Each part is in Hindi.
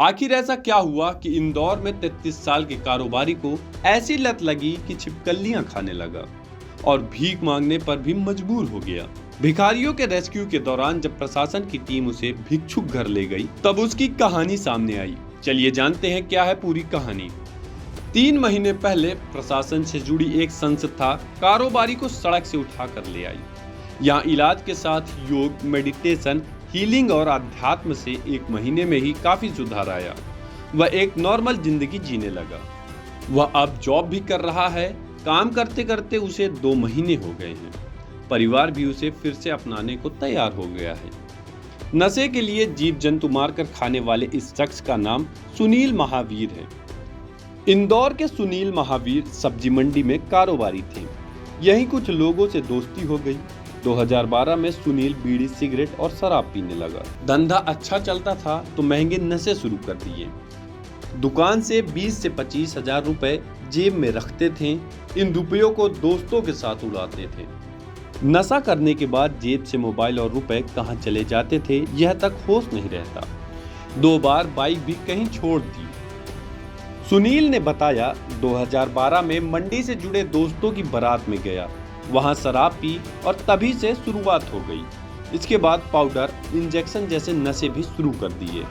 आखिर ऐसा क्या हुआ कि इंदौर में 33 साल के कारोबारी को ऐसी लत लगी कि छिपकलियां खाने लगा और भीख मांगने पर भी मजबूर हो गया। भिखारियों के रेस्क्यू के दौरान जब प्रशासन की टीम उसे भिक्षुक घर ले गई तब उसकी कहानी सामने आई। चलिए जानते हैं क्या है पूरी कहानी। 3 महीने पहले प्रशासन से जुड़ी एक संस्था कारोबारी को सड़क से उठा कर ले आई। यहाँ इलाज के साथ योग, मेडिटेशन, हीलिंग और अध्यात्म से 1 महीने में ही काफी सुधार आया। वह एक नॉर्मल जिंदगी जीने लगा। वह अब जॉब भी कर रहा है। काम करते करते उसे 2 महीने हो गए हैं। परिवार भी उसे फिर से अपनाने को तैयार हो गया है। नशे के लिए जीव जंतु मारकर खाने वाले इस शख्स का नाम सुनील महावीर है। इंदौर के सुनील महावीर सब्जी मंडी में कारोबारी थे। यहीं कुछ लोगों से दोस्ती हो गई। 2012 में सुनील बीड़ी, सिगरेट और शराब पीने लगा। धंधा अच्छा चलता था तो महंगे नशे शुरू कर दिए। दुकान से 20 से 25 हजार रुपए जेब में रखते थे। इन रुपयों को दोस्तों के साथ उड़ाते थे। नशा करने के बाद जेब से मोबाइल और रुपए कहां चले जाते थे यह तक होश नहीं रहता। 2 बार बाइक भी कहीं छोड़ दी। सुनील ने बताया 2012 में मंडी से जुड़े दोस्तों की बारात में गया। वहां शराब पी और तभी से शुरुआत हो गई। इसके बाद पाउडर, इंजेक्शन जैसे नशे भी शुरू कर दिए।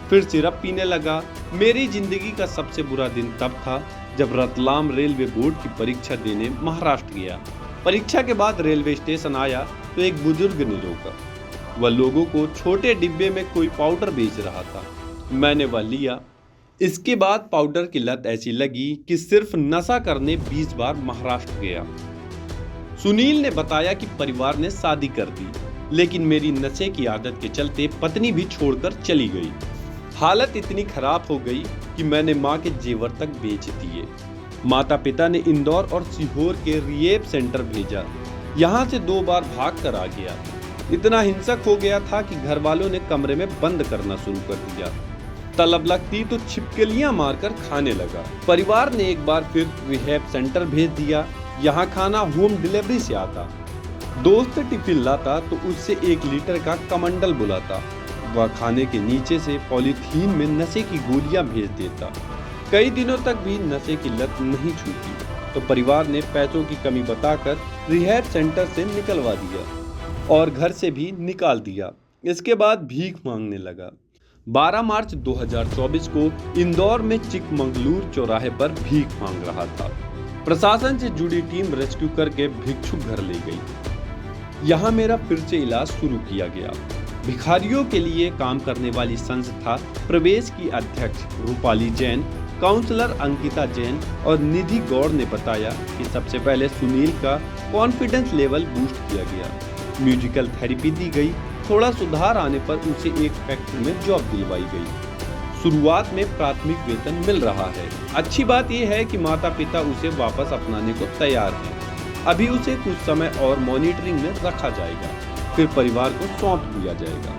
फिर सिरप पीने लगा। मेरी जिंदगी का सबसे बुरा दिन तब था जब रतलाम रेलवे बोर्ड की परीक्षा देने महाराष्ट्र गया। परीक्षा के बाद रेलवे स्टेशन आया तो एक बुजुर्ग ने रोका। वह लोगों को छोटे डिब्बे में कोई पाउडर बेच रहा था। मैंने वह लिया। इसके बाद पाउडर की लत ऐसी लगी कि सिर्फ नशा करने 20 बार महाराष्ट्र गया। सुनील ने बताया कि परिवार ने शादी कर दी, लेकिन मेरी नशे की आदत के चलते पत्नी भी छोड़कर चली गई। हालत इतनी खराब हो गई कि मैंने मां के जेवर तक बेच दिए। माता पिता ने इंदौर और सीहोर के रिहेब सेंटर भेजा। यहां से 2 बार भाग कर आ गया। इतना हिंसक हो गया था कि घर वालों ने कमरे में बंद करना शुरू कर दिया। तलब लगती तो छिपकलियां मारकर खाने लगा। परिवार ने एक बार फिर रिहेब सेंटर भेज दिया। यहाँ खाना होम डिलीवरी से आता। दोस्त टिफिन लाता तो उससे 1 लीटर का कमंडल बुलाता। वह खाने के नीचे से पॉलीथीन में नशे की गोलियां भेज देता। कई दिनों तक भी नशे की लत नहीं छूटी तो परिवार ने पैसों की कमी बताकर रिहैब सेंटर से निकलवा दिया और घर से भी निकाल दिया। इसके बाद भीख मांगने लगा। 12 मार्च 2024 को इंदौर में चिकमंगलूर चौराहे पर भीख मांग रहा था। प्रशासन से जुड़ी टीम रेस्क्यू करके भिक्षुक घर ले गई। यहाँ मेरा फिर से इलाज शुरू किया गया। भिखारियों के लिए काम करने वाली संस्था प्रवेश की अध्यक्ष रूपाली जैन, काउंसलर अंकिता जैन और निधि गौड़ ने बताया कि सबसे पहले सुनील का कॉन्फिडेंस लेवल बूस्ट किया गया। म्यूजिकल थेरेपी दी गई। थोड़ा सुधार आने पर उसे एक फैक्ट्री में जॉब दिलवाई गई। शुरुआत में प्राथमिक वेतन मिल रहा है। अच्छी बात यह है कि माता पिता उसे वापस अपनाने को तैयार हैं। अभी उसे कुछ समय और मॉनिटरिंग में रखा जाएगा, फिर परिवार को सौंप दिया जाएगा।